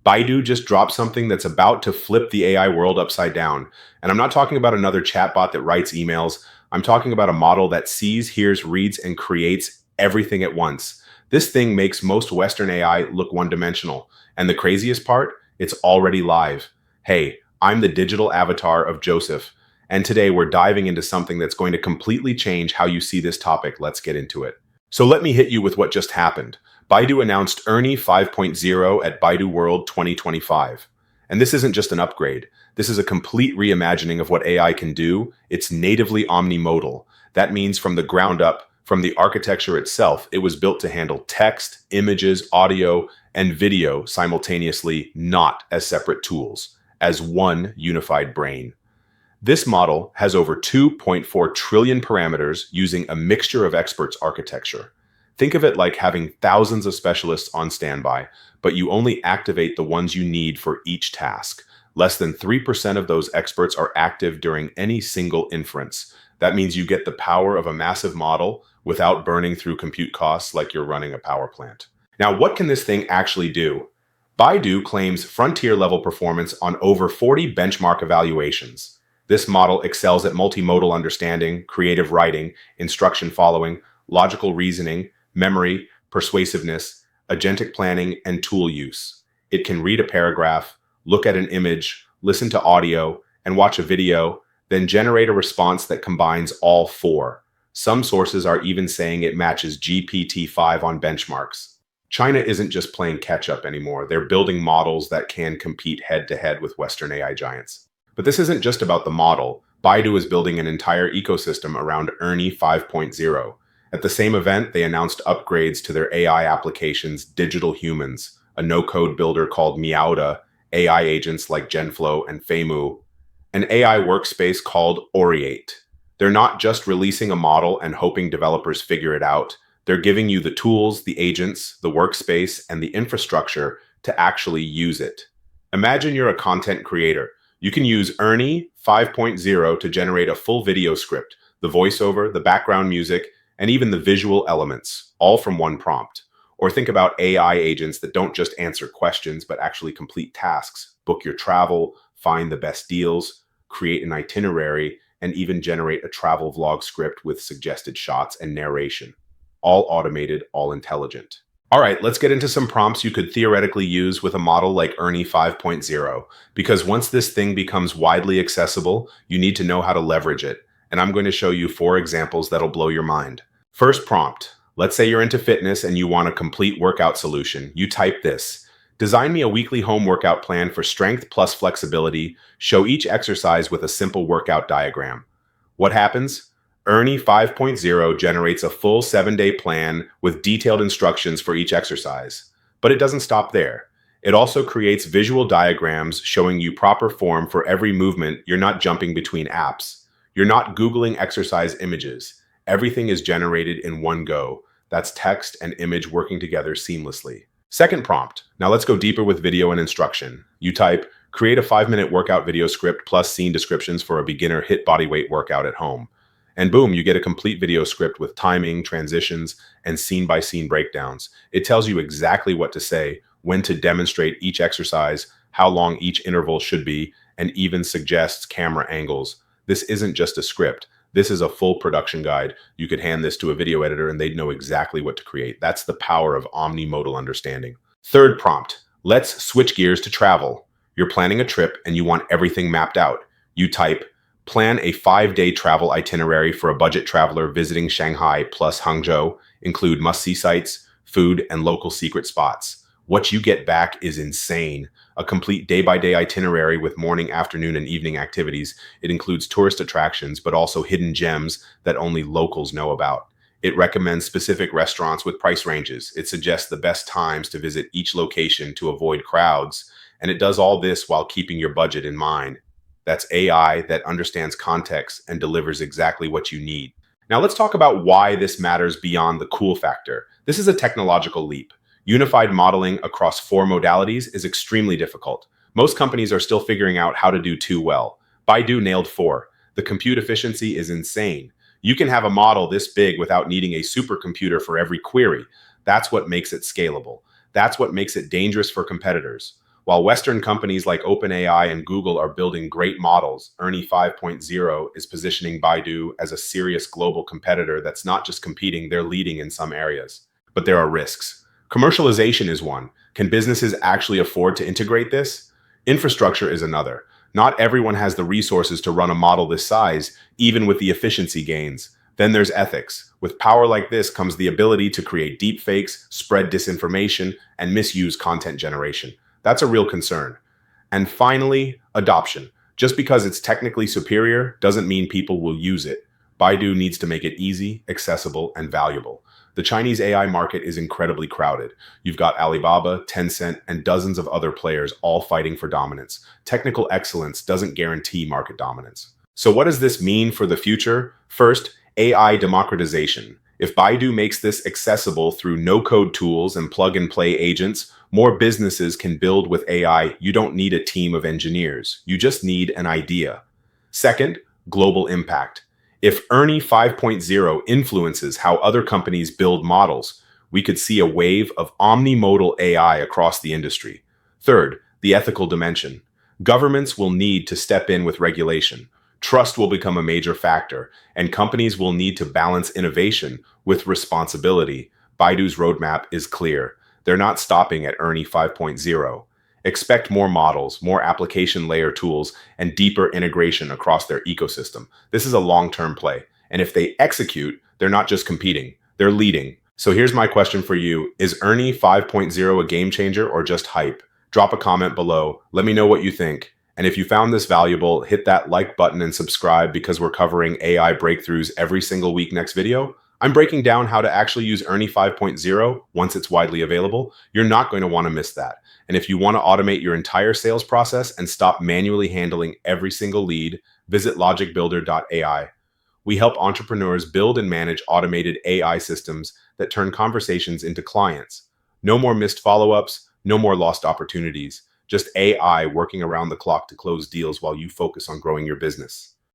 Baidu just dropped something that's about to flip the AI world upside down. And I'm not talking about another chatbot that writes emails. I'm talking about a model that sees, hears, reads, and creates everything at once. This thing makes most Western AI look one-dimensional. And the craziest part, it's already live. Hey, I'm the digital avatar of Joseph. And today we're diving into something that's going to completely change how you see this topic. Let's get into it. So let me hit you with what just happened. Baidu announced ERNIE 5.0 at Baidu World 2025. And this isn't just an upgrade. This is a complete reimagining of what AI can do. It's natively omni-modal. That means from the ground up, from the architecture itself, it was built to handle text, images, audio, and video simultaneously, not as separate tools, as one unified brain. This model has over 2.4 trillion parameters using a mixture of experts architecture. Think of it like having thousands of specialists on standby, but you only activate the ones you need for each task. Less than 3% of those experts are active during any single inference. That means you get the power of a massive model without burning through compute costs like you're running a power plant. Now, what can this thing actually do? Baidu claims frontier-level performance on over 40 benchmark evaluations. This model excels at multimodal understanding, creative writing, instruction following, logical reasoning, memory, persuasiveness, agentic planning, and tool use. It can read a paragraph, look at an image, listen to audio, and watch a video, then generate a response that combines all four. Some sources are even saying it matches GPT-5 on benchmarks. China isn't just playing catch-up anymore. They're building models that can compete head-to-head with Western AI giants. But this isn't just about the model. Baidu is building an entire ecosystem around ERNIE 5.0. At the same event, they announced upgrades to their AI applications, Digital Humans, a no-code builder called Miaoda, AI agents like Genflow and Feimu, an AI workspace called Oriate. They're not just releasing a model and hoping developers figure it out. They're giving you the tools, the agents, the workspace, and the infrastructure to actually use it. Imagine you're a content creator. You can use ERNIE 5.0 to generate a full video script, the voiceover, the background music, and even the visual elements, all from one prompt. Or think about AI agents that don't just answer questions, but actually complete tasks, book your travel, find the best deals, create an itinerary, and even generate a travel vlog script with suggested shots and narration. All automated, all intelligent. All right, let's get into some prompts you could theoretically use with a model like ERNIE 5.0, because once this thing becomes widely accessible, you need to know how to leverage it. And I'm going to show you 4 examples that'll blow your mind. First prompt. Let's say you're into fitness and you want a complete workout solution. You type this. Design me a weekly home workout plan for strength plus flexibility. Show each exercise with a simple workout diagram. What happens? ERNIE 5.0 generates a full 7-day plan with detailed instructions for each exercise. But it doesn't stop there. It also creates visual diagrams showing you proper form for every movement. You're not jumping between apps. You're not Googling exercise images. Everything is generated in one go. That's text and image working together seamlessly. Second prompt. Now let's go deeper with video and instruction. You type, create a 5-minute workout video script plus scene descriptions for a beginner HIIT bodyweight workout at home. And boom, you get a complete video script with timing, transitions, and scene-by-scene breakdowns. It tells you exactly what to say, when to demonstrate each exercise, how long each interval should be, and even suggests camera angles. This isn't just a script. This is a full production guide. You could hand this to a video editor and they'd know exactly what to create. That's the power of omni-modal understanding. Third prompt, let's switch gears to travel. You're planning a trip and you want everything mapped out. You type, plan a 5-day travel itinerary for a budget traveler visiting Shanghai plus Hangzhou, include must-see sites, food, and local secret spots. What you get back is insane. A complete day-by-day itinerary with morning, afternoon, and evening activities. It includes tourist attractions, but also hidden gems that only locals know about. It recommends specific restaurants with price ranges. It suggests the best times to visit each location to avoid crowds. And it does all this while keeping your budget in mind. That's AI that understands context and delivers exactly what you need. Now let's talk about why this matters beyond the cool factor. This is a technological leap. Unified modeling across 4 modalities is extremely difficult. Most companies are still figuring out how to do 2 well. Baidu nailed 4. The compute efficiency is insane. You can have a model this big without needing a supercomputer for every query. That's what makes it scalable. That's what makes it dangerous for competitors. While Western companies like OpenAI and Google are building great models, ERNIE 5.0 is positioning Baidu as a serious global competitor that's not just competing, they're leading in some areas. But there are risks. Commercialization is one. Can businesses actually afford to integrate this? Infrastructure is another. Not everyone has the resources to run a model this size, even with the efficiency gains. Then there's ethics. With power like this comes the ability to create deepfakes, spread disinformation, and misuse content generation. That's a real concern. And finally, adoption. Just because it's technically superior doesn't mean people will use it. Baidu needs to make it easy, accessible, and valuable. The Chinese AI market is incredibly crowded. You've got Alibaba, Tencent, and dozens of other players all fighting for dominance. Technical excellence doesn't guarantee market dominance. So what does this mean for the future? First, AI democratization. If Baidu makes this accessible through no-code tools and plug-and-play agents, more businesses can build with AI. You don't need a team of engineers. You just need an idea. Second, global impact. If ERNIE 5.0 influences how other companies build models, we could see a wave of omni-modal AI across the industry. Third, the ethical dimension. Governments will need to step in with regulation. Trust will become a major factor, and companies will need to balance innovation with responsibility. Baidu's roadmap is clear. They're not stopping at ERNIE 5.0. Expect more models, more application layer tools, and deeper integration across their ecosystem. This is a long-term play. And if they execute, they're not just competing, they're leading. So here's my question for you. Is ERNIE 5.0 a game changer or just hype? Drop a comment below. Let me know what you think. And if you found this valuable, hit that like button and subscribe because we're covering AI breakthroughs every single week next video. I'm breaking down how to actually use ERNIE 5.0 once it's widely available. You're not going to want to miss that. And if you want to automate your entire sales process and stop manually handling every single lead, visit logicbuilder.ai. We help entrepreneurs build and manage automated AI systems that turn conversations into clients. No more missed follow-ups, no more lost opportunities. Just AI working around the clock to close deals while you focus on growing your business.